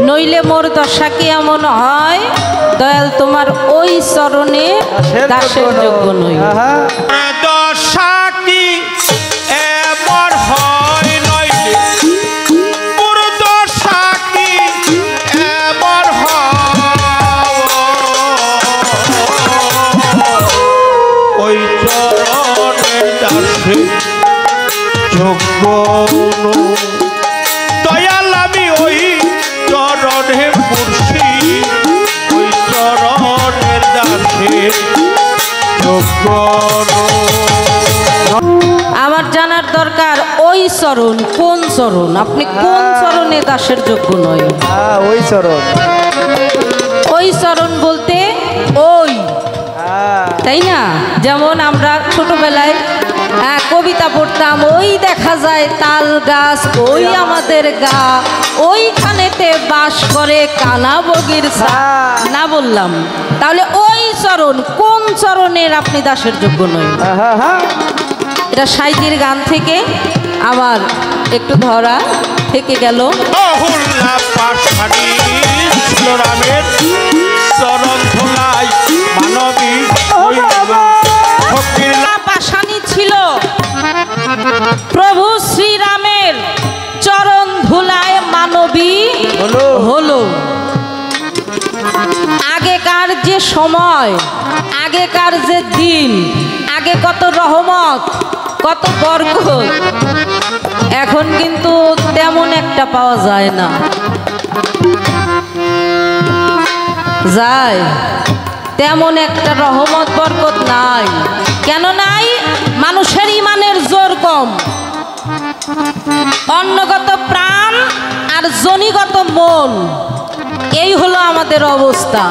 নইলে মোর দশা কি এমন হয় দয়াল তোমার ওই চরণে দাসের যোগ্য নই। দশা কি এমন হয় নইলে মোর দশা কি এমন হয় ওই চরণের দাসে যোগ্য দয়াল আমি ওই চরণে মুর্শি ওই চরণের দাসে যোগ্য। আমার জানার দরকার ওই চরণ কোন চরণ, আপনি কোন চরণে দাসের যোগ্য নয়? ওই চরণ, ওই চরণ বলতে ওই, তাই না? যেমন আমরা ছোটবেলায় কবিতা পড়তাম, ওই দেখা যায় তাল গাছ, ওই আমাদের গা, ওইখানেতে বাস করে কানা বগির না বললাম। তাহলে ওই চরণ কোন চরণের আপনি দাসের যোগ্য নয়? এটা সাহিত্যের গান থেকে আমার একটু ধরা থেকে গেল। পাশানি ছিল প্রভু শ্রীরামের চরণ ধুলায় মানবী হলো। আগেকার যে সময়, আগেকার যে দিন, আগে কত রহমত কত বরকত, এখন কিন্তু তেমন একটা পাওয়া যায় না। যায় তেমন একটা রহমত বরকত নাই। কেন নাই? মানুষের ইমানের জোর কম, অন্নগত প্রাণ আর জনিগত মন, এই হলো আমাদের অবস্থা।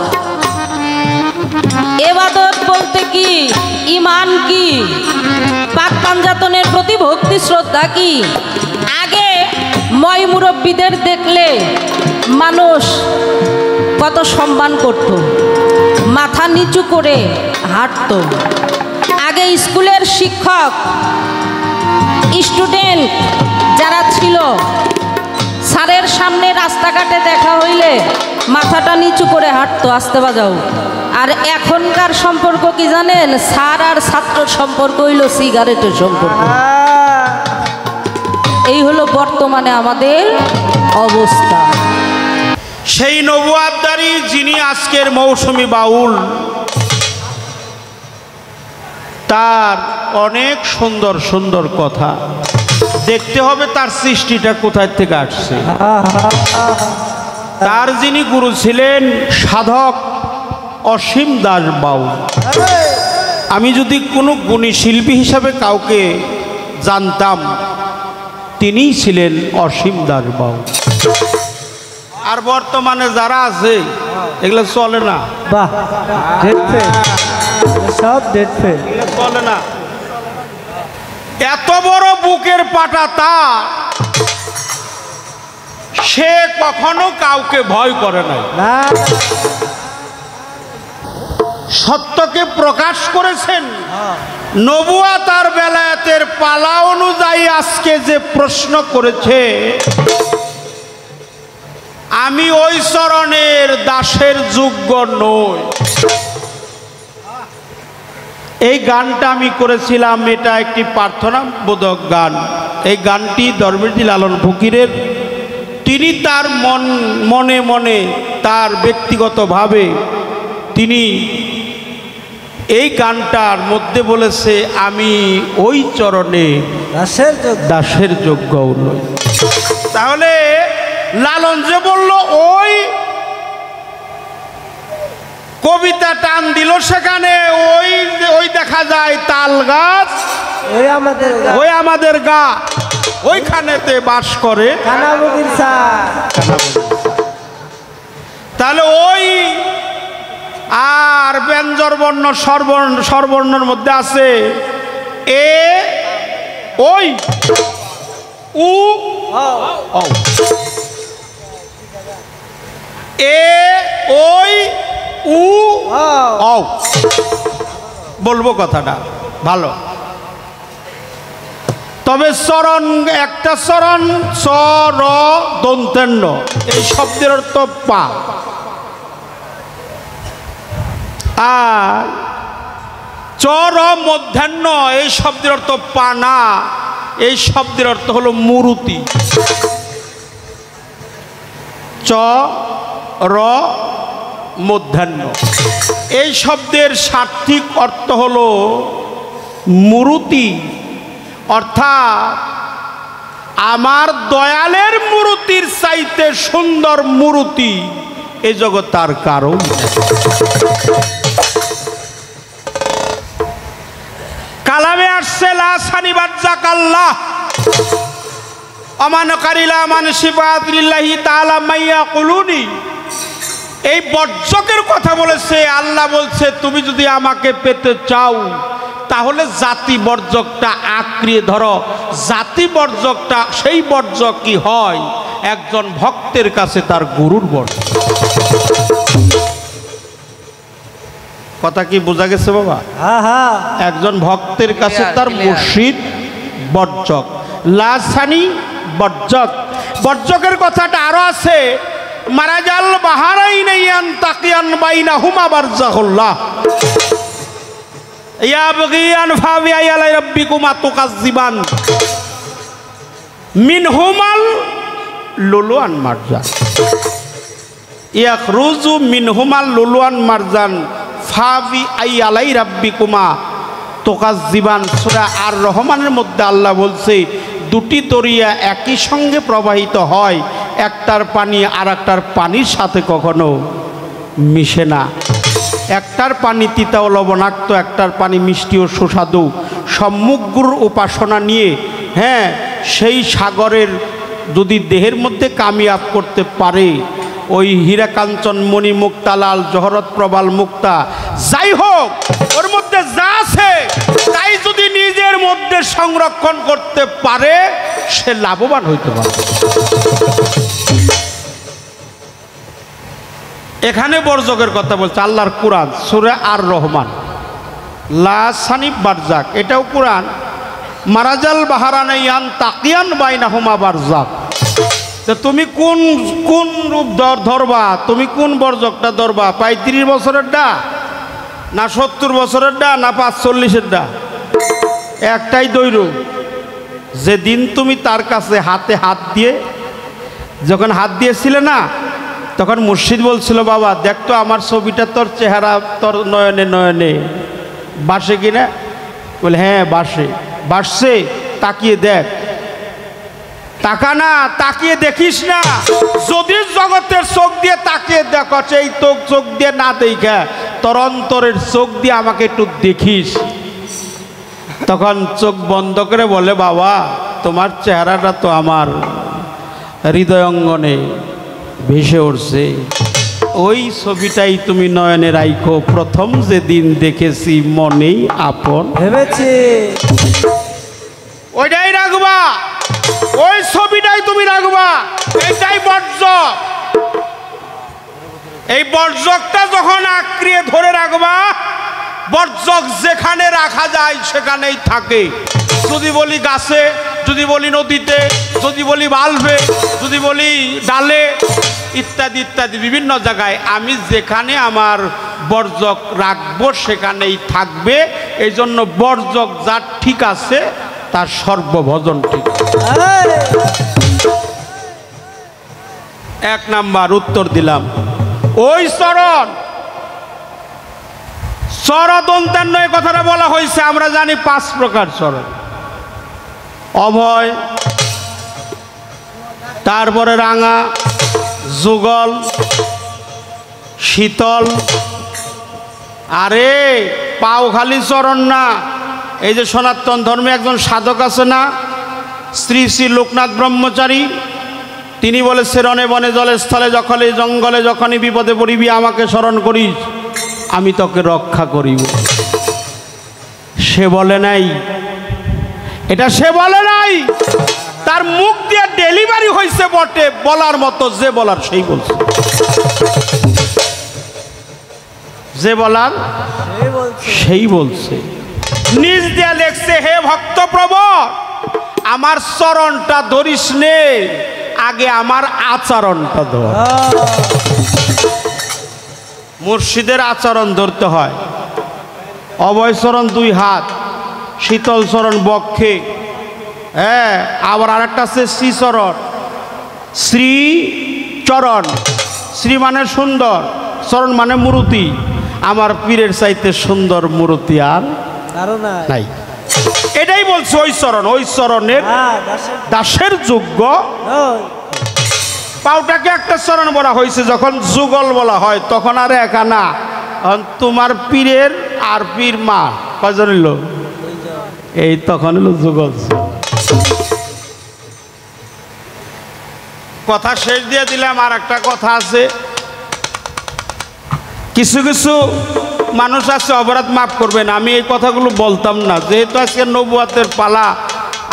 ইবাদত বলতে কি, ইমান কি, পাক পাঞ্জাতনের প্রতি ভক্তি শ্রদ্ধা কি? আগে ময় মুরব্বীদের দেখলে মানুষ কত সম্মান করত, মাথা নিচু করে হাঁটত। আগে স্কুলের শিক্ষক স্টুডেন্ট যারা ছিল, স্যারের সামনে রাস্তাঘাটে দেখা হইলে মাথাটা নিচু করে হাঁটতো, আসতে বাজাও। আর এখনকার সম্পর্ক কি জানেন? স্যার আর ছাত্রর সম্পর্ক হইল সিগারেটের সম্পর্ক। এই হলো বর্তমানে আমাদের অবস্থা। সেই নবুয়াতদারি যিনি আজকের মৌসুমী বাউল, তার অনেক সুন্দর সুন্দর কথা। দেখতে হবে তার সৃষ্টিটা কোথায় থেকে আসছে। তার যিনি গুরু ছিলেন সাধক অসীম দাস বাউল। আমি যদি কোনো গুণী শিল্পী হিসাবে কাউকে জানতাম, তিনিই ছিলেন অসীম দাস বাউল। আর বর্তমানে যারা আছে এগুলো চলে না, সব ডেট ফেল, চলে না। এত বড় বুকের পাটা তার, সে কখনো কাউকে ভয় করে নাই, সত্যকে প্রকাশ করেছেন। নবুয়া তার বেলায়েতের পালা অনুযায়ী আজকে যে প্রশ্ন করেছে, আমি ওই চরণের দাসের যোগ্য নই। এই গানটা আমি করেছিলাম, এটা একটি প্রার্থনা বোধক গান। এই গানটি দরবেশী লালন ফকিরের, তিনি তার মনে মনে তার ব্যক্তিগতভাবে তিনি এই গানটার মধ্যে বলেছে, আমি ওই চরণে দাসের যোগ্য নই। তাহলে লালন যে বলল ওই, কবিতা টান দিল সেখানে, ওই দেখা যায় তাল গাছ, ওই আমাদের গা, ওইখানেতে বাস করে তাহলে ওই আর ব্যঞ্জন বর্ণ স্বরবর্ণের মধ্যে আছে এ, ওই, উ, ও, এ, ওই, উ, ও। বলবো কথাটা ভালো। তবে চরণ একটা চরণ চর দন্তেন্ন এই শব্দের অর্থ পা, আর চর মধ্যাহ্ন এই শব্দের অর্থ পা না, এই শব্দের অর্থ হলো মূর্তি। চ র মধ্যাহ্ন এই শব্দের সার্থিক অর্থ হলো মূর্তি, অর্থাৎ আমার দয়ালের মূর্তির চাইতে সুন্দর মূর্তি এই জগৎ তার কারণ। কালামে আসছে লা সানিবার জাকাল্লাহ অমানকারিলা মান সিফাতিল্লাহি তাআলা মাইয়া কুলুনি। এই বর্জকের কথা বলেছে আল্লাহ, বলছে তুমি যদি আমাকে পেতে চাও তাহলে জাতি বর্জকটা আঁকড়িয়ে ধরো। জাতি বর্জকটা সেই বর্জক কি হয়? একজন ভক্তের কাছে তার গুরুর বর্জক। কথা কি বোঝা গেছে বাবা? একজন ভক্তের কাছে তার মুর্শিদ বর্জক। লাসানি বর্জক, বর্জকের কথাটা আরো আছে, মারাজাল বাহারাইনাইয়ান তাকিয়ান বাইনাহুমা বারজাহুল্লাহ ইয়াবগিয়ান ফাবিআইয়ালাই রাব্বিকুমা তুকাজ্জিবান মিনহুমাল লুলুয়ান মারজান ইয়াখরুজু মিনহুমাল লুলুয়ান মারজান ফাবিআইয়ালাই রাব্বিকুমা তুকাজ্জিবান। সূরা আর রহমানের মধ্যে আল্লাহ বলছে দুটি দরিয়া একই সঙ্গে প্রবাহিত হয়, একটার পানি আর একটার পানির সাথে কখনো মিশে না। একটার পানি তিতা ও লবণাক্ত, একটার পানি মিষ্টি ও সুস্বাদু। সম্মুখগুরুর উপাসনা নিয়ে সেই সাগরের যদি দেহের মধ্যে কামিয়াব করতে পারে, ওই হীরা কাঞ্চন মণি মুক্তা লাল জহরত প্রবাল মুক্তা যাই হোক ওর মধ্যে যা আছে তাই যদি নিজের মধ্যে সংরক্ষণ করতে পারে সে লাভবান হইতে পারে। এখানে বর্জকের কথা বলছে আল্লাহর কুরআন, সূরা আর রহমান লা সানিব বারজাক, এটাও কুরআন। মারাজাল বাহারানাইয়ান তাকিয়ান বাইনাহুমা বারজাক। তো তুমি কোন কোন রূপ ধরবা? তুমি কোন বর্জকটা ধরবা? 35 বছরেরটা না 70 বছরেরটা না 45-এরটা? একটাই দৈর। যেদিন তুমি তার কাছে হাতে হাত দিয়ে, যখন হাত দিয়েছিলে না, তখন মুর্শিদ বলছিল বাবা দেখতো আমার ছবিটা তোর চেহারা তোর নয়নে নয়নে বাসে কিনা? বলে হ্যাঁ বাসে। বাসছে? তাকিয়ে দেখ। তাকা না, তাকিয়ে দেখিস না। যদি জগতের চোখ দিয়ে তাকিয়ে দেখো, এই তোর চোখ দিয়ে না দেখা তোর অন্তরের চোখ দিয়ে আমাকে একটু দেখিস। তখন চোখ বন্ধ করে বলে বাবা তোমার চেহারাটা তো আমার হৃদয় অঙ্গনে ভেসে উঠছে, ওই ছবিটাই তুমি নয়নে রাখো। প্রথম যেদিন দেখেছি মনেই আপন ভেবেছি, ওইটাই রাখবা, ওই ছবিটাই তুমি রাখবা। এইটাই বর্জক। এই বর্জকটা যখন আঁকড়িয়ে ধরে রাখবা, বর্জক যেখানে রাখা যায় সেখানেই থাকে। যদি বলি গাছে, যদি বলি নদীতে, যদি বলি বাল্বে, যদি বলি ডালে, ইত্যাদি ইত্যাদি বিভিন্ন জায়গায় আমি যেখানে আমার বর্জক রাখবো সেখানেই থাকবে। এই জন্য বর্জক যার ঠিক আছে তার সর্বভজন ঠিক। এক নাম্বার উত্তর দিলাম। ওই চরণ চরদন্তান্ন এই কথাটা বলা হয়েছে। আমরা জানি 5 প্রকার চরণ। অভয়, তারপরে রাঙা, যুগল, শীতল। আরে পাও খালি চরণ না, এই যে সনাতন ধর্মে একজন সাধক আছে না, শ্রী শ্রী লোকনাথ ব্রহ্মচারী, তিনি বলেছে রণে বনে জলে স্থলে যখলে জঙ্গলে যখনই বিপদে পড়িবি আমাকে স্মরণ করিস, আমি তোকে রক্ষা করিব। সে বলে নাই, এটা সে বলে নাই, তার মুখ দিয়ে ডেলিভারি হয়েছে বটে। বলার মতো যে বলার সেই বলছে, যে বলার সেই বলছে। নিজ দিয়ে লেখছে হে ভক্ত প্রবর আমার চরণটা ধরিস নে, আগে আমার আচরণটা ধর। মুর্শিদের আচরণ ধরতে হয়। অভয় চরণ 2 হাত, শীতল চরণ বক্ষে, হ্যাঁ। আবার আরেকটা আছে শ্রীচরণ, শ্রী চরণ। শ্রী মানে সুন্দর, চরণ মানে মূর্তি। আমার পীরের চাইতে সুন্দর মূর্তি আর নাই। এটাই বলছে ওই চরণ, ওই চরণের দাসের যোগ্য। পাউটাকে একটা চরণ বলা হয়েছে, যখন যুগল বলা হয় তখন আর একা না, তোমার পীরের আর পীর মা কয়জন হইল, এই তখন হলো যুগল। কথা শেষ দিয়ে দিলাম। আর একটা কথা আছে, কিছু কিছু মানুষ আছে, অপরাধ মাফ করবেন, আমি এই কথাগুলো বলতাম না, যেহেতু আজকে নবুয়াতের পালা,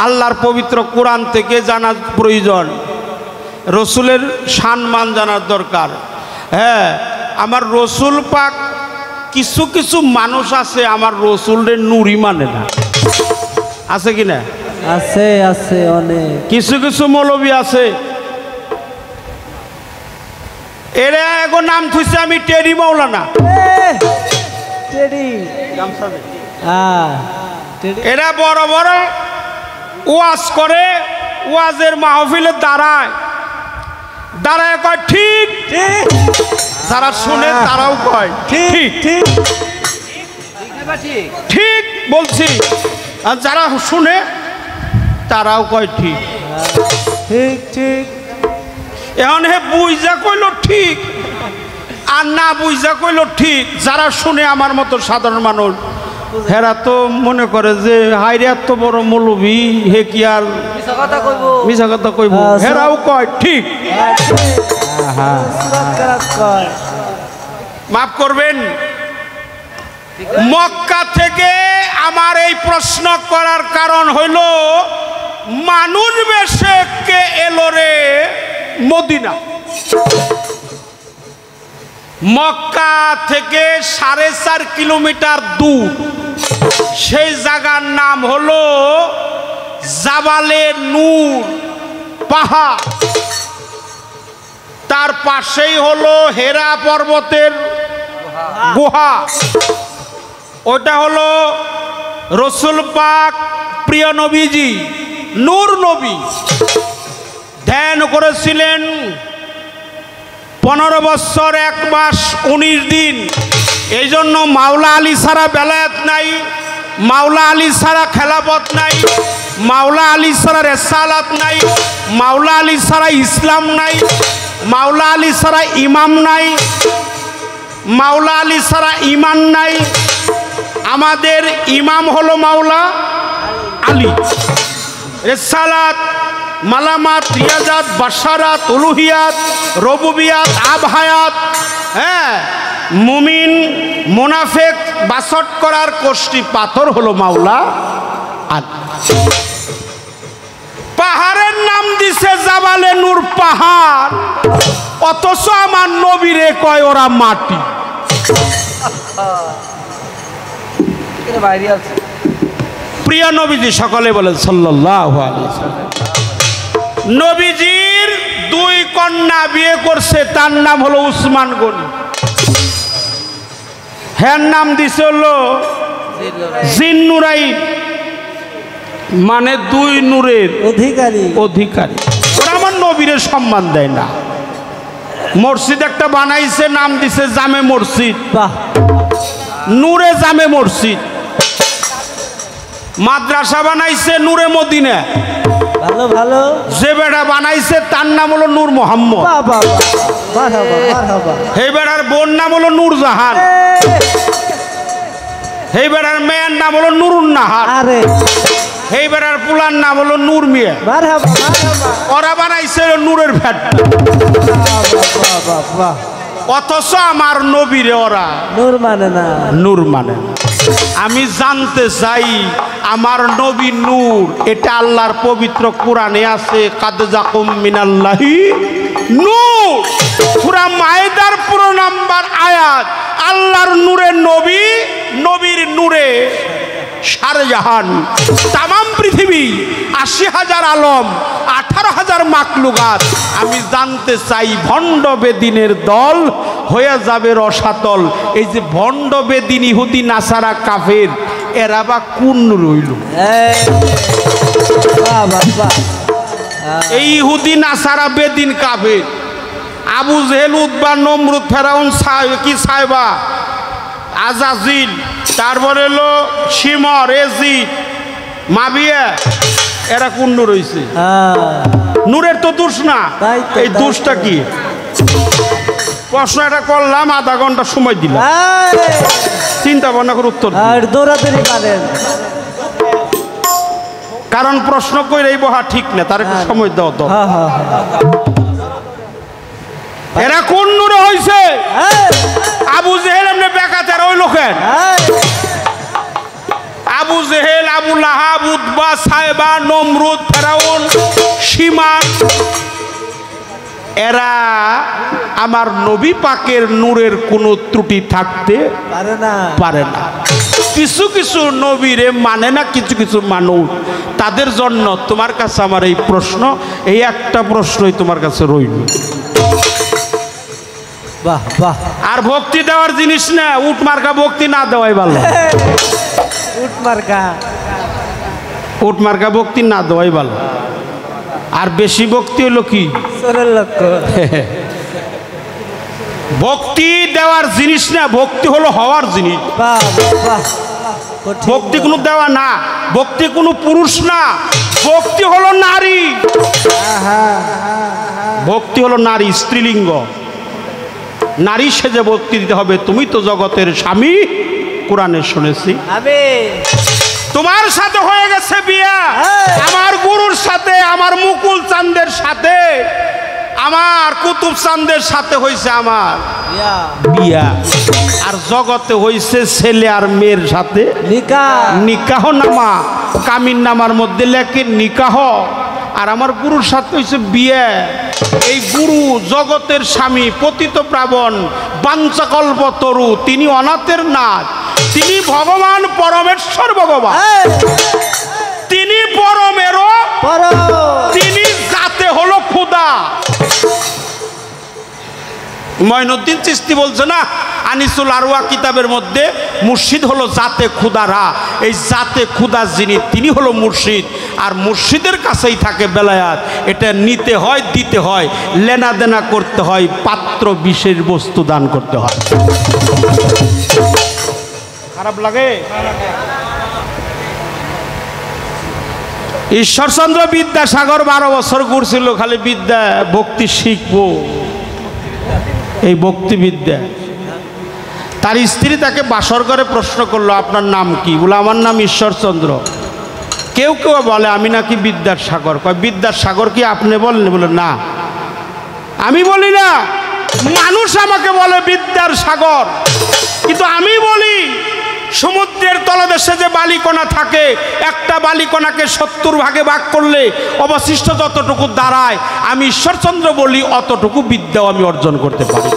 আল্লাহর পবিত্র কোরআন থেকে জানার প্রয়োজন, রসুলের সম্মান জানার দরকার। হ্যাঁ, আমার রসুল পাক, কিছু কিছু মানুষ আছে আমার রসুলের নুরি মানে না, আছে কি না? আছে আছে অনেক। কিছু কিছু মৌলবী আছে, এরা এখন নাম থুইছে আমি টেরি মাওলানা। এরা বড় বড় ওয়াজ করে, ওয়াজের মাহফিলে দাঁড়ায় দাঁড়ায় কয় ঠিক ঠিক, যারা শুনে তারাও কয় ঠিক ঠিক ঠিক বলছি, আর যারা শুনে তারাও কয় ঠিক ঠিক ঠিক। এখন হে বুঝা কইল ঠিক আর না বুঝা কইল ঠিক, যারা শুনে আমার মতো সাধারণ মানুষ, হেরা তো মনে করে যে হাইরে এত বড় মৌলবী, হে কি আর মিছা কথা কইব, হেরাও কয় ঠিক। মাফ করবেন, মক্কা থেকে আমার এই প্রশ্ন করার কারণ হইল, মানুষ বেশে কে এলো রে মদিনা। মক্কা থেকে 4.5 কিলোমিটার দূর, সেই জায়গার নাম হলো জাবালে নূর পাহাড়। তার পাশেই হলো হেরা পর্বতের গুহা। ওটা হলো রসুল পাক প্রিয় নবীজি নূর নবী ধ্যান করেছিলেন 15 বছর 1 মাস 19 দিন। এই জন্য মাওলা আলী ছাড়া বেলায়েত নাই, মাওলা আলী ছাড়া খেলাফত নাই, মাওলা আলী ছাড়া রেসালাত নাই, মাওলা আলী ছাড়া ইসলাম নাই, মাওলা আলী ছাড়া ইমাম নাই, মাওলা আলী ছাড়া ইমান নাই। আমাদের ইমাম হলো মাওলা আলী। রেসালাত, মালামাত, রিয়াজাত, বাশারাত, উলুহিয়াত, রবুবিয়াত, আবহায়াত, হ্যাঁ, মুমিন মুনাফেক বাসট করার কোষ্ঠী পাথর হলো মাওলা আলী। পাহাড়ের নাম দিছে জাবালে নূর পাহাড়, অথচ আমার নবীরে কয় ওরা মাটি। প্রিয় নবীজি সকলে বলেন সাল্লাল্লাহু আলাইহি ওয়াসাল্লাম। নবীজির 2 কন্যা বিয়ে করছে, তার নাম হলো উসমান গনি, হ্যার নাম দিছে হলো জিন্নুরাই, মানে 2 নূরের অধিকারী অধিকারী। ওরা আমার নবীরে সম্মান দেয় না। মসজিদ একটা বানাইছে, নাম দিছে জামে মসজিদ, নূরে জামে মসজিদ। মাদ্রাসা বানাইছে নূরে মদিনা, ভালো ভালো। যে বেড়া বানাইছে তার নাম হলো নূর মোহাম্মদ, এই বেড়ার বোন নাম হলো নূর জাহান, এই বেড়ার মেয়ের নাম হলো নুরুন নাহার, এই বেড়ার পুলার নাম হলো নূর মিয়া। ওরা বানাইছে নূরের ফ্যাট, অথচ আমার নবীরে ওরা নূর মানে না, নূর মানে না। আমি জানতে চাই আমার নবী নূর, এটা আল্লাহর পবিত্র কোরআনে আছে, কাদ জাকুম মিনাল্লাহি নূর। সূরা মায়েদার পুরো নাম্বার আয়াত, আল্লাহর নূরের নবী, নবীর নূরে শাহজাহান, তামাম পৃথিবী, ৮০,০০০ আলম, ১৮,০০০ মাকলুকাত। আমি জানতে চাই ভণ্ড বেদিনের দল হয়ে যাবে রসাতল। এই যে ভণ্ড বেদিন, ইহুদি, নাসারা, কাফের, এরা বা কোন রইল? বাহ বাহ বাহ। এই ইহুদি, নাসারা, বেদিন, কাফের, আবু জেহেল, উতবা, নমরুদ, ফেরাউন, কি সাইবা, আজাজিল, তারপরে হলো শিমর, এজিদ, মাবিয়া, এরা কোন রয়েছে? নূরের তো দোষ না, তাই তো, এই তাই দোষটা তো। কি? প্রশ্ন এটা করলাম, আধা ঘন্টা সময় দিলাম, চিন্তা ভাবনা করে উত্তর দিন। আর দৌড়াদৌড়ি করেন। কারণ প্রশ্ন কইরেই বহা ঠিক না, তার একটু সময় দাও তো। হ্যাঁ হ্যাঁ হ্যাঁ। এরা কোন নূরে হয়েছে? আবু জেহেল এমনি বেকাতের ওই লোকের, আবু জেহেল, আবু লাহাব, উতবা, সাইবা, নমরুদ, ফেরাউন, সীমান, এরা আমার নবী পাকের নূরের কোনো ত্রুটি থাকতে পারে না। পারে না। কিছু কিছু নবীরে মানে না, কিছু কিছু মানুষ, তাদের জন্য তোমার কাছে আমার এই প্রশ্ন, এই একটা প্রশ্নই তোমার কাছে রইল। বাহ বাহ। আর ভক্তি দেওয়ার জিনিস না, উঠ মার্কা ভক্তি না দেওয়াই ভালো। উঠ মার্কা। উঠ মার্কা ভক্তি না দেওয়াই ভালো। আর বেশি ভক্তি হলো কি? চোরের লক্ষ্য। ভক্তি দেওয়ার জিনিস না, ভক্তি হলো হওয়ার জিনিস। বাহ বাহ। কঠিন। ভক্তি কোনো দেওয়া না, ভক্তি কোনো পুরুষ না, ভক্তি হলো নারী। ভক্তি হলো নারী, স্ত্রীলিঙ্গ। নারী সেজে ভক্তি দিতে হবে। তুমি তো জগতের স্বামী, কোরআনে শুনেছি। আমি তোমার সাথে হয়ে গেছে বিয়া, আমার গুরুর সাথে, আমার মুকুল চাঁদের সাথে, আমার কুতুব চাঁদের সাথে হয়েছে আমার বিয়া। আর জগতে হয়েছে ছেলে আর মেয়ের সাথে নিকাহ নামা, কামিন নামার মধ্যে লেখে নিকাহ। আর আমার গুরুর সাথে হয়েছে বিয়ে। এই গুরু জগতের স্বামী, পতিত প্রাবণ, বাঞ্ছাকল্প তরু, তিনি অনাথের নাথ, তিনি ভগবান, পরমেশ্বর ভগবান, তিনি পরমেরও, তিনি জাতে হলো খুদা। মঈনুদ্দিন চিশতি বলছে না আনিসুল আরওয়া কিতাবের মধ্যে, মুর্শিদ হলো জাতে খুদারা। এই জাতে খুদা যিনি, তিনি হলো মুর্শিদ। আর মুর্শিদের কাছেই থাকে বেলায়াত। এটা নিতে হয়, দিতে হয়, লেনা দেনা করতে হয়, পাত্র বিশেষ বস্তু দান করতে হয়। খারাপ লাগে? ঈশ্বরচন্দ্র বিদ্যাসাগর 12 বছর ঘুরছিল, খালি বিদ্যা, ভক্তি শিখবো, এই ভক্তিবিদ্যা। তার স্ত্রী তাকে বাসর করে প্রশ্ন করলো, আপনার নাম কি? বলে আমার নাম ঈশ্বরচন্দ্র। কেউ কেউ বলে আমি নাকি বিদ্যাসাগর। কয় বিদ্যাসাগর কি আপনি বলেন? বলে না, আমি বলি না, মানুষ আমাকে বলে বিদ্যার সাগর। কিন্তু আমি বলি সমুদ্রের তলদেশে যে বালিকণা থাকে, একটা বালিকণাকে 70 ভাগে ভাগ করলে অবশিষ্ট যতটুকু দাঁড়ায়, আমি ঈশ্বরচন্দ্র বলি অতটুকু বিদ্যাও আমি অর্জন করতে পারি।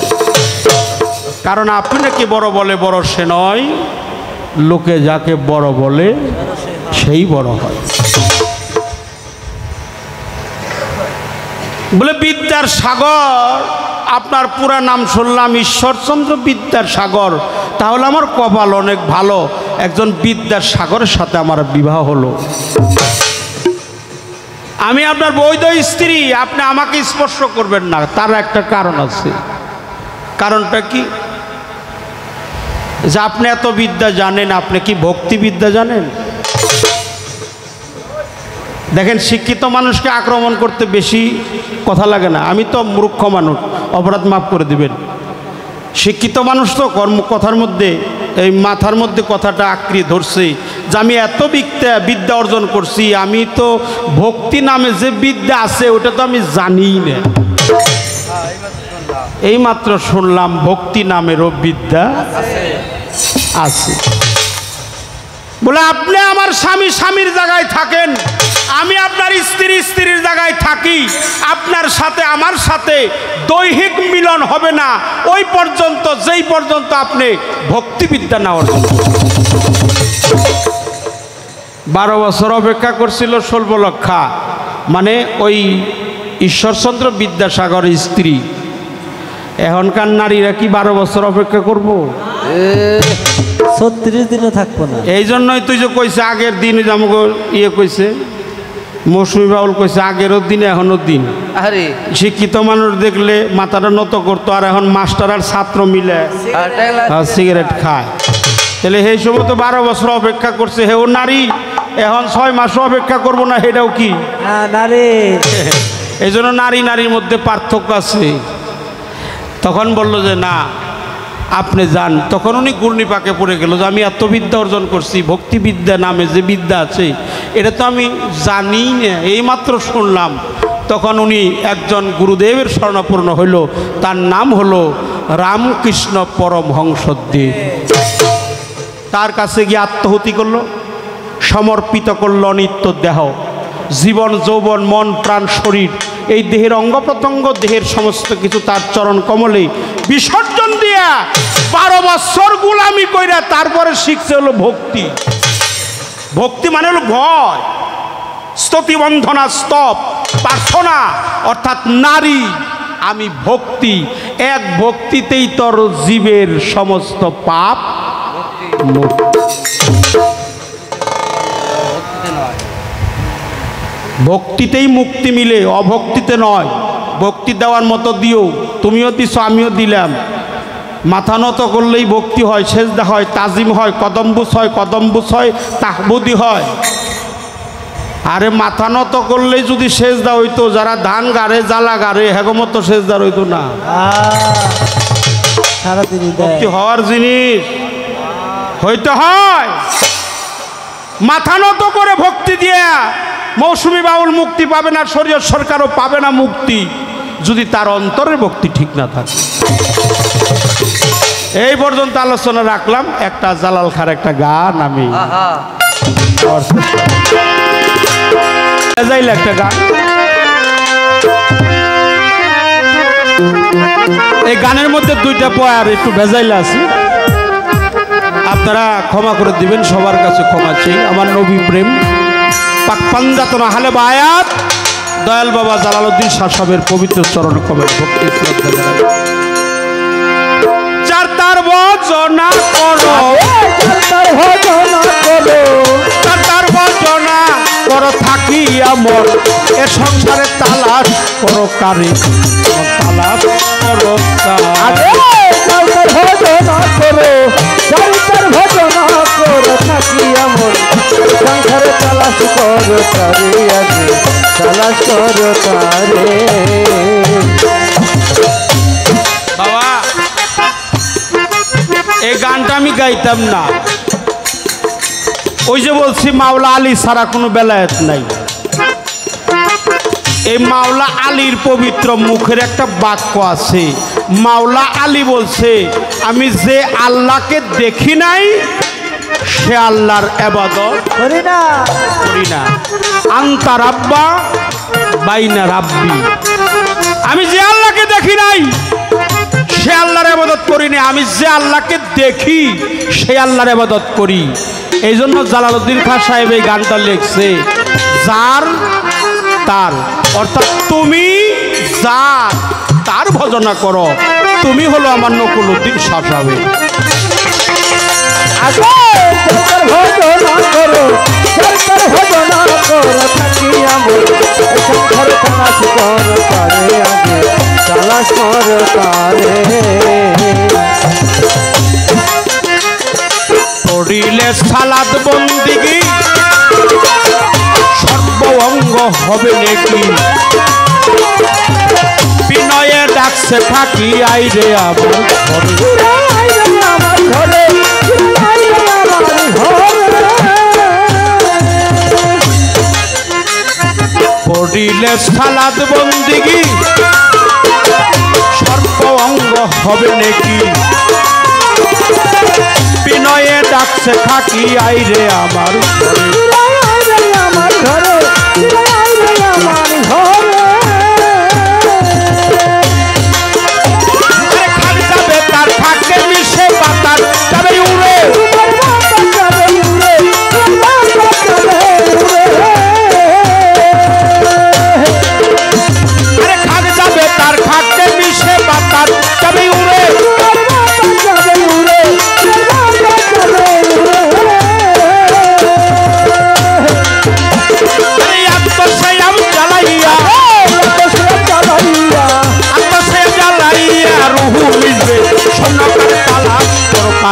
কারণ আপনি নাকি বড় বলে বড় সে নয়, লোকে যাকে বড় বলে সেই বড় হয়। বলে বিদ্যার সাগর, আপনার পুরা নাম শুনলাম ঈশ্বরচন্দ্র বিদ্যাসাগর, তাহলে আমার কপাল অনেক ভালো, একজন বিদ্যাসাগরের সাথে আমার বিবাহ হলো। আমি আপনার বৈধ স্ত্রী, আপনি আমাকে স্পর্শ করবেন না। তার একটা কারণ আছে। কারণটা কি? যে আপনি এত বিদ্যা জানেন, আপনি কি ভক্তিবিদ্যা জানেন? দেখেন, শিক্ষিত মানুষকে আক্রমণ করতে বেশি কথা লাগে না। আমি তো মূর্খ মানুষ, অপরাধ মাফ করে দিবেন। শিক্ষিত মানুষ তো কথার মধ্যে, এই মাথার মধ্যে কথাটা আঁকড়িয়ে ধরছে যে আমি এত বিদ্যা অর্জন করছি, আমি তো ভক্তি নামে যে বিদ্যা আছে ওটা তো আমি জানিই না। এইমাত্র শুনলাম ভক্তি নামেরও বিদ্যা আছে। বলে আপনি আমার স্বামী স্বামীর জায়গায় থাকেন, আমি আপনার স্ত্রী স্ত্রীর জায়গায় থাকি, আপনার সাথে আমার সাথে দৈহিক মিলন হবে না ওই পর্যন্ত, যেই পর্যন্ত আপনি ভক্তিবিদ্যা না অর্জন। 12 বছর অপেক্ষা করছিল সর্বলক্ষা, মানে ওই ঈশ্বরচন্দ্র বিদ্যাসাগরের স্ত্রী। এখনকার নারীরা কি 12 বছর অপেক্ষা করব? 36 দিনও থাকবো না। এই জন্যই তুই যে কইছে আগের দিন আমাকে ইয়ে কইছে মৌসুমী বাউল কইছে আগেরও দিন এখনও দিন। আরে শিক্ষিত মানুষ দেখলে মাথাটা নত করতো, আর এখন মাস্টার আর ছাত্র মিলে সিগারেট খায়। তাহলে সেই সময় তো 12 বছর অপেক্ষা করছে, হেও নারী এখন 6 মাসও অপেক্ষা করবো না, সেটাও কি নারী? এই জন্য নারী নারীর মধ্যে পার্থক্য আছে। তখন বলল যে না আপনি যান। তখন উনি ঘূর্ণিপাকে পড়ে গেল যে আমি এত বিদ্যা অর্জন করছি, ভক্তিবিদ্যা নামে যে বিদ্যা আছে এটা তো আমি জানি না, এইমাত্র শুনলাম। তখন উনি একজন গুরুদেবের শরণাপন্ন হইল, তার নাম হলো রামকৃষ্ণ পরমহংসদেব। তার কাছে গিয়ে আত্মহুতি করলো, সমর্পিত করল নিত্য দেহ, জীবন যৌবন মন প্রাণ শরীর, এই দেহের অঙ্গ প্রত্যঙ্গ দেহের সমস্ত কিছু তার চরণ কমলে বিসর্জন দিয়া 12 বছর গোলামি কইরা তারপরে শিখছে হলো ভক্তি। ভক্তি মানে হলো ভয়, স্তুতি বন্ধনা স্তব প্রার্থনা, অর্থাৎ নারী আমি ভক্তি। এক ভক্তিতেই তোর জীবের সমস্ত পাপ মুক্তি। ভক্তিতেই মুক্তি মিলে, অভক্তিতে নয়। ভক্তি দেওয়ার মতো দিও, তুমিও দিছো আমিও দিলাম। মাথা নত করলেই ভক্তি হয়, সেজদা হয়, তাজিম হয়, কদম্বুস হয়, কদম্বুস হয়, তাহবুদি হয়। আরে মাথা নত করলেই যদি সেজদা হইতো, যারা ধান গাড়ে জ্বালা গাড়ে হেগমতো সেজদার হইতো না। ভক্তি হওয়ার জিনিস হইতে হয়। মাথা নত করে ভক্তি দিয়া মৌসুমী বাউল মুক্তি পাবে না, শরীয়ত সরকারও পাবে না মুক্তি, যদি তার অন্তরের ভক্তি ঠিক না থাকে। এই পর্যন্ত আলোচনা রাখলাম। একটা জালাল খার একটা গান আমি একটা গান, এই গানের মধ্যে 2টা পয়ার একটু ভেজাইলা আছে, আপনারা ক্ষমা করে দিবেন। সবার কাছে ক্ষমা চাই। আমার নবী প্রেম পাকপাঞ্জাতনা হালে বায়াত দয়াল বাবা জালালউদ্দিন শাহ সাহেবের পবিত্র চরণ কমল ভক্তি শ্রদ্ধা জানাই। চার তার ভজনা করো, চার তার ভজনা করো থাকি আমর, এ সংসারে তালাশ করো কারে, তালাশ করো ভজনা করো, চারিতার ভজনা করো থাকি আমর, সংসারে তালাশ করো তারে, আগে তালাশ করো তারে। বাবা এই গানটা আমি গাইতাম না, ওই যে বলছি মাওলা আলী ছাড়া কোনো বেলায়েত নাই। এই মাওলা আলীর পবিত্র মুখের একটা বাক্য আছে। মাওলা আলী বলছে আমি যে আল্লাহকে দেখি নাই সে আল্লাহর ইবাদত করি না। আনতা রাব্বা বাইনা রাব্বি, আমি যে আল্লাহকে দেখি নাই সে আল্লাহর ইবাদত করি না, আমি যে আল্লাহকে দেখি সে আল্লাহর ইবাদত করি। এই জন্য জালালউদ্দিন খান সাহেব এই গানটা লিখছে, যার তার, অর্থাৎ তুমি যার তার ভজনা করো, তুমি হলো আমার নকুলউদ্দিন শাহ সাহেব। ভজনা করো, ভজনা করো থাকি আমর, সংসারে তালাশ করো তারে, আগে তালাশ করো তারে। পড়িলে সালাত বন্দিগি সর্ব অঙ্গ হবে নাকি, বিনয়ে ডাকছে থাকি আইরে আমার ঘরে, পড়িলে সালাত বন্দিগি সর্ব অঙ্গ হবে নাকি, বিনয়ে ডাকছে থাকি আইরে আমার ঘরে, আমার ঘরে। খালি যাবে তার থাকে মিশে বাতার যাবে উড়ে,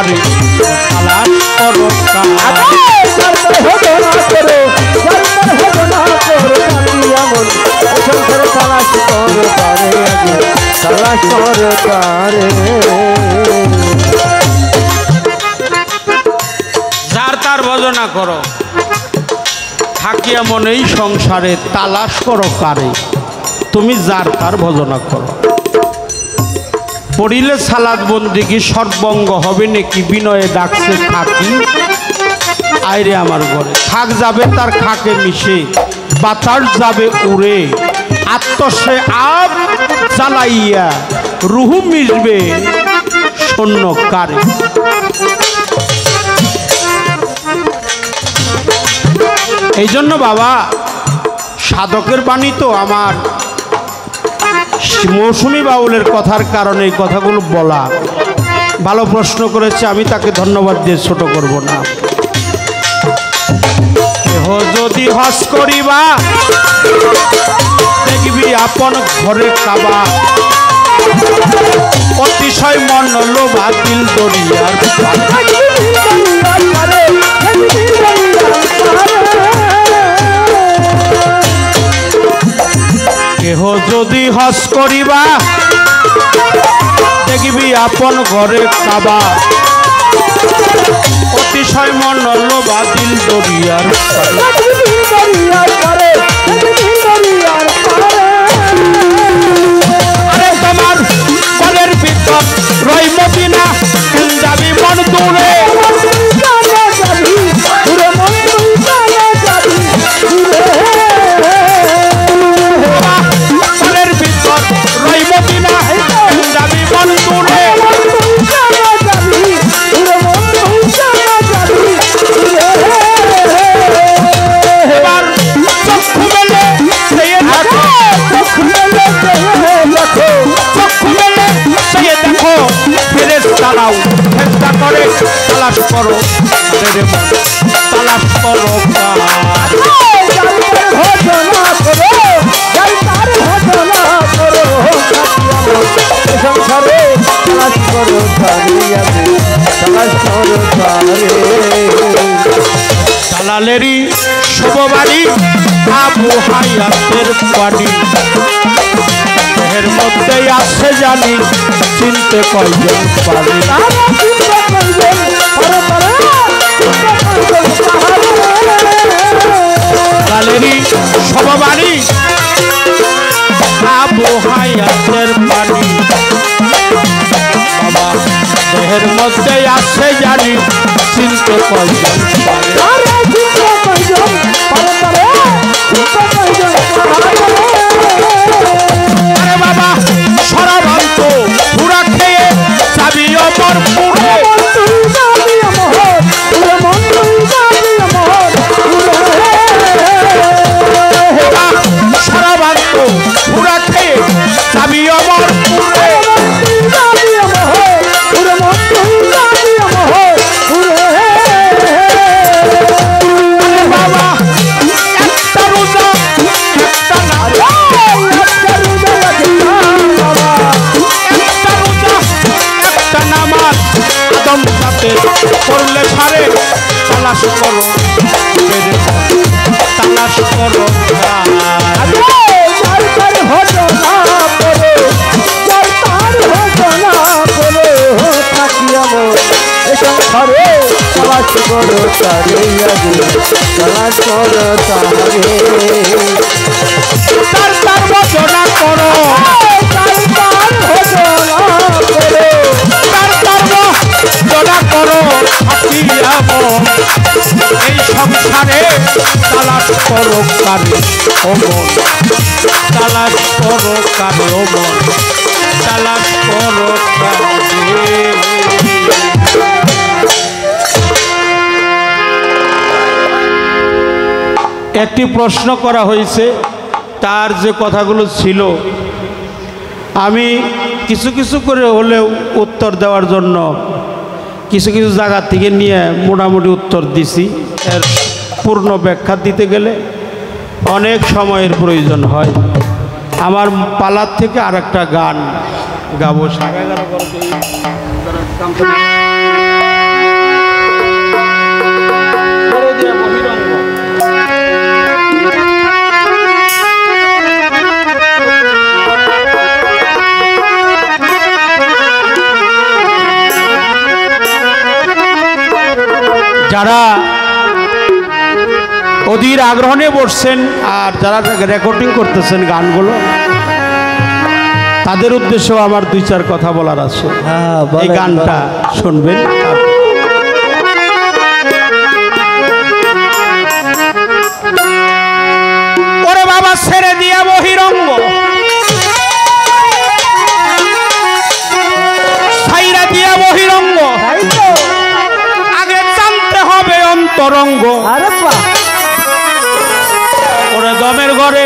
কারে তালাশ করো কারে সরকার ভজনা করো সরকার ভজনা করো থাকি এমন সংসারে তালাশ করো তারে তালাশ করো তারে যার তার ভজনা করো থাকি এমন এই সংসারে তালাশ করো কারে তুমি যার তার ভজনা করো পড়িলে সালাদ বন্দিগি সর্বঙ্গ হবে নাকি বিনয়ে ডাকছে থাকি আইরে আমার ঘরে থাক যাবে তার খাকে মিশে বাতাস যাবে উড়ে আত্মসে আপ জ্বালাইয়া রুহু মিশবে শূন্য কারে এই জন্য বাবা সাধকের বাণী তো আমার মৌসুমী বাউলের কথার কারণে এই কথাগুলো বলা ভালো প্রশ্ন করেছে আমি তাকে ধন্যবাদ দিয়ে ছোট করব না কেহ যদি হস করিবা দেখবি আপন ঘরে কাবা অতিশয় মন লোভা দিল দরিয়ার কেহ যদি হস করিবা দেখবি আপন ঘরে কাবা অতিশয় মন লোভা দিল দরিয়ার আরে তোমার মনের ভিতর রই মদিনা যাবি মন দূরে মনের ভিতর রই মদিনা যাবি মন দূরে এবার চক্ষু মেলে চেয়ে দেখো চক্ষু মেলে চেয়ে দেখো ফেরেশতারাও চেষ্টা করে তালাশ করো তাদের মন তালাশ করো সংসারে তালাশ করো তালাশ করো দালালেরই শুভবাড়ি আবু হায়াতের বাড়ি দেহের মধ্যেই আছে জানি চিনতে কয়জন পারি দালালেরই শুভবাড়ি আবু হায়াতের বাড়ি বাবা দেহের মধ্যেই আছে জানি চিনতে কয়জন পারি আরে বাবা সরাবন্ত পুরা খেয়ে যাবি অমর পুরে সরাবন্ত পুরা খেয়ে যাবি অমর পুরে করলে ছাড়ে তালাশ করো তালাশ করো সংসারে তালাশ করো তারে তালাশ করো তারে তার তার ভজনা করো তার ভজনা করো এই সংসারে তালাশ করো কারে অমন তালাশ করো কারে অমন তালাশ করো কারে একটি প্রশ্ন করা হয়েছে তার যে কথাগুলো ছিল আমি কিছু কিছু করে হলেও উত্তর দেওয়ার জন্য কিছু কিছু জায়গা থেকে নিয়ে মোটামুটি উত্তর দিছি এর পূর্ণ ব্যাখ্যা দিতে গেলে অনেক সময়ের প্রয়োজন হয় আমার পালার থেকে আর একটা গান গাবো দিয়া বহিরঙ্গ। যারা অধীর আগ্রহ নিয়ে বসছেন আর যারা রেকর্ডিং করতেছেন গানগুলো, তাদের উদ্দেশ্যেও আমার দুই চার কথা বলার আছে। এই গানটা শুনবেন। ওরে বাবা ছেড়ে দিয়া বহিরঙ্গ, ছাইরা দিয়া বহিরঙ্গ, আগে জানতে হবে অন্তরঙ্গ। ওরে দমের ঘরে,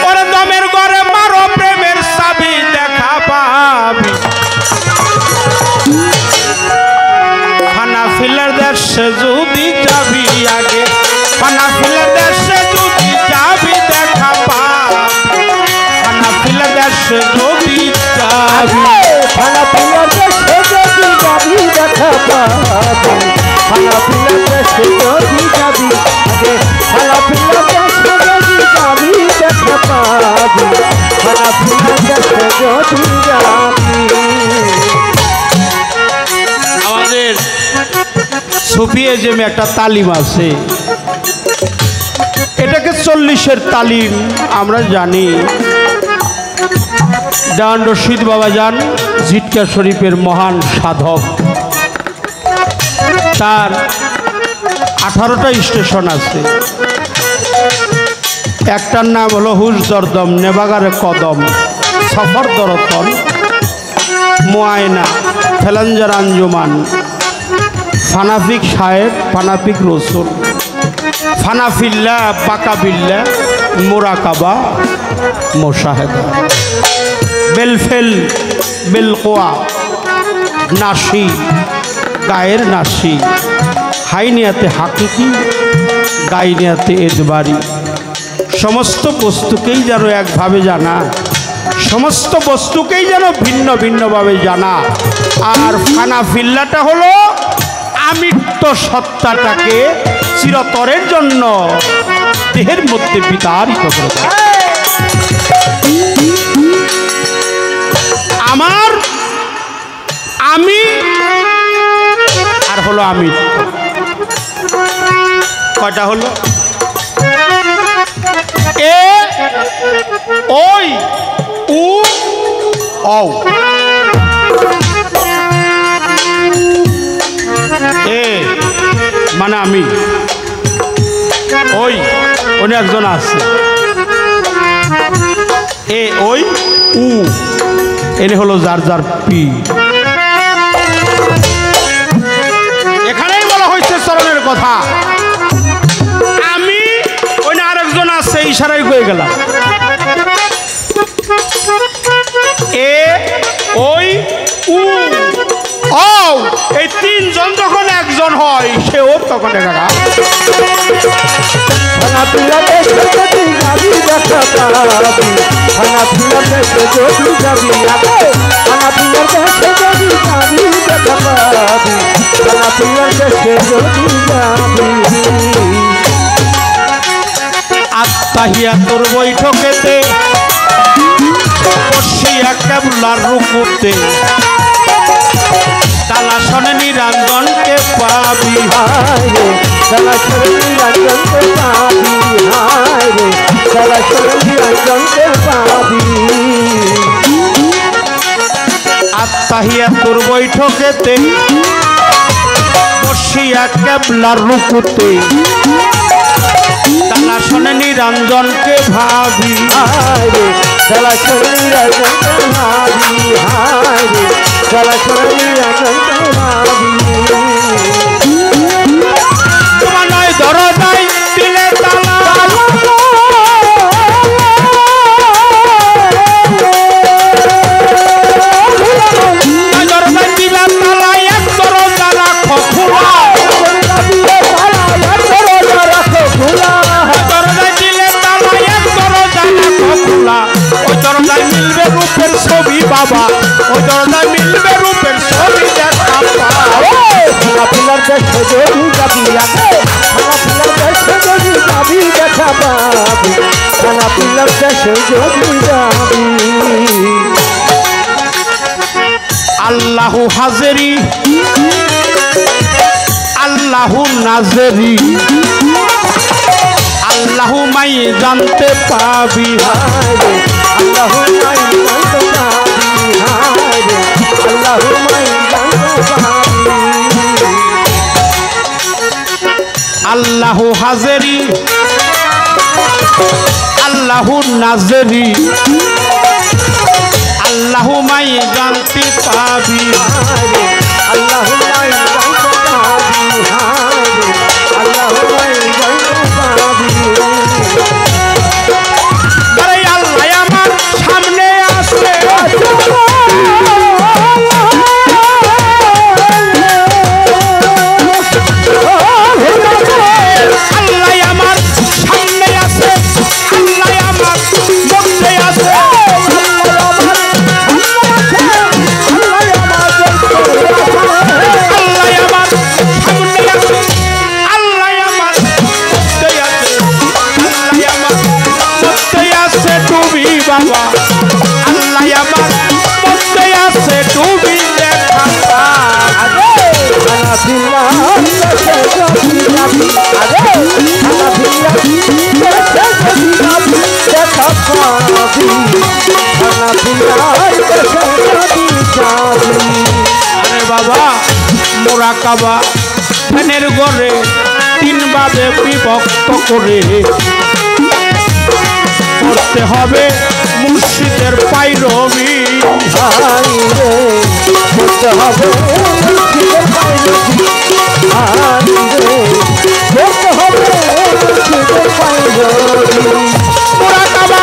ওরে দমের ঘরে মারো প্রেমের চাবি দেখা পাবি। খানা ফিলের দেশে যদি যাবি, আগে খানা ফিলের দেশে যদি যাবি দেখা পাবি। খানা ফিলের দেশে যদি যাবি, খানা পিলার দেশে যদি যাবি দেখা পাবি। খানা পিলার দেশে যদি যাবি, আগে খানা পিলার দেশে যদি যাবি দেখা পাবি। খানা পিলার দেশে যদি যাবি। আমাদের সুফিজমে একটা তালিম আছে, এটাকে 40-এর তালিম আমরা জানি। ডান রশিদ বাবা যান জিটকা শরীফের মহান সাধক, তার 18টা স্টেশন আছে। একটার নাম হলো হুশ দরদম, নেবাগারে কদম, সফর দরতন, মোয়ায়না, ফেলাঞ্জার আঞ্জুমান, ফানাফিক সাহেব, ফানাফিক রসুল, ফানাফিল্লা, বাকাবিল্লা, মোরাকাবা, মোশাহেদা, বেলফেল, বেলকোয়া, নাসি, গায়ের নাসি, হাইনিয়াতে হাকিকি, গাইনিয়াতে এদবারি। সমস্ত বস্তুকেই যেন একভাবে জানা, সমস্ত বস্তুকেই যেন ভিন্ন ভিন্নভাবে জানা। আর ফানাফিল্লাটা হলো আমিত্ব সত্তাটাকে চিরতরের জন্য দেহের মধ্যে বিতাড়িত করে দেয়। আমার, আমি আর হলো আমিত্ব। কয়টা হলো? এ, ওই, উ, ও। এ মানে আমি, ওই অন্য একজন আছে। এ, ওই, উ, এনে হলো যার যার পি। এখানেই বলা হয়েছে চরণের কথা। আমি অন্য আরেকজন আছে, ইশারাই হয়ে গেলাম। এ, ওই, উ, ও, এই তিনজন যখন একজন হয়, সেও তখন একা। খানা পিলার দেশে যদি যাবি দেখা পাবি। খানা পিলার দেশে যদি যাবি, আগে খানা পিলার দেশে যদি যাবি দেখা পাবি। খানা পিলার দেশে যদি যাবি। আত্মাহিয়া তোর বৈঠকেতে, বসিয়া কেবলার রুকুতে, তালাশনে নিরঞ্জনকে পাবি। হায় রে সরাসরি নিরঞ্জনকে পাবি। হায় রে সরাসরি নিরঞ্জনকে পাবি। আত্মাহিয়া তোর বৈঠকেতে, বসিয়া কেবলার রুকুতে, তালাশনে নিরঞ্জনকে ভাবি। হায় রে সরাসরি নিরঞ্জনকে ভাবি। হায় রে সরাসরি নিরঞ্জনকে ভাবি। তোমার নয় দরজায় দিলে তালা, দরজায় দিলে তালা, এক দরজা রাখো খোলা। দরজায় দিলে তালা, এক দরজা রাখো খোলা। ওই দরজায় মিলবে রূপের ছবি বাবা, ওই দরজায় মিলবে রূপের ছবি দেখা পাও। খানা পিলার দেশে যদি যাবি আগে খানাপিলার দেশে যদি যাবি দেখা পাবি খানাপিলার দেশে যদি যাবি আল্লাহু হাজেরি আল্লাহু নাজেরি আল্লাহু মাই জানতে পাবি আল্লাহু মাই জানতে পাবি আল্লাহু মাই জানতে পাবি আল্লাহু হাজেরি আল্লাহু নাজেরি আল্লাহু মাই জানতে পাবি আল্লাহু মাই জানতে পাবি আল্লাহু মাই জানতে পাবি আরে আল্লাহ আমার সামনে আসলে আল্লাহ আমার সামনে আছে আল্লাহ আমার মধ্যে আছে বাবা আল্লাহ আমার মধ্যে আছে তুমি দেখা আরে বাবা মোরাকাবা ফ্যানের ঘরে 3 ভাগে বিভক্ত করে করতে হবে মুর্শিদের পাইরবি করতে হবে মুর্শিদের পাইরবি করতে হবে মুর্শিদের পাইরবি মোরাকাবা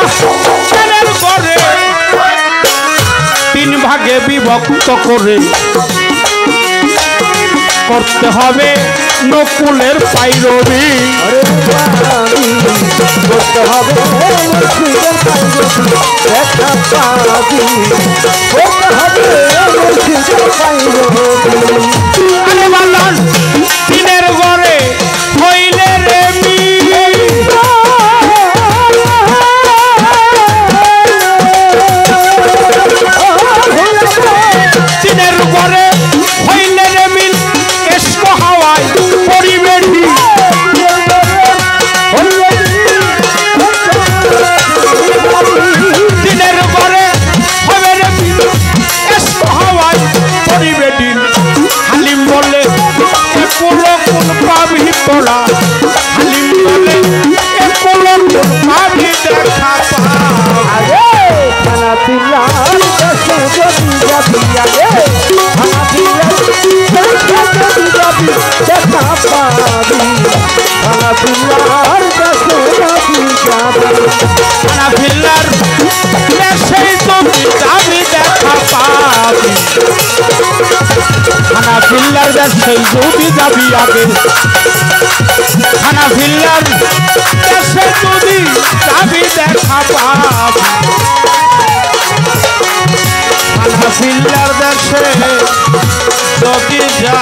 ফ্যানের ঘরে 3 ভাগে বিভক্ত করে করতে হবে নকুলের পাইরবি করতে হবে মুর্শিদের পাইরবি দেখা পাবি করতে হবে মুর্শিদের পাইরবি আরে বালান দিনের ঘরে হইলে রে মি দিনের ঘরে হইলে রে মিল এসকো হাওয়ায় পরিবেশি দিনের ঘরে হবে রে মিল এসকো হাওয়ায় পরিবেশি হালিম বলে একুলো কোন পাবি তোরা হালিম বলে একুলো কোন পাবি দেখা পা খানাপিলার দেশে যদি যাবি আগে খানাপিলার দেশে যদি যাবি দেখা পাবি খানাপিলার দেশে যদি যাবি খানাপিলার দেশে তুমি যাবি দেখা পাবি খানাপিলার দেশে যদি যাবি আগে খানাপিলার দেশে যদি যাবি দেখা পাবি খানাপিলার দেশে যদি যা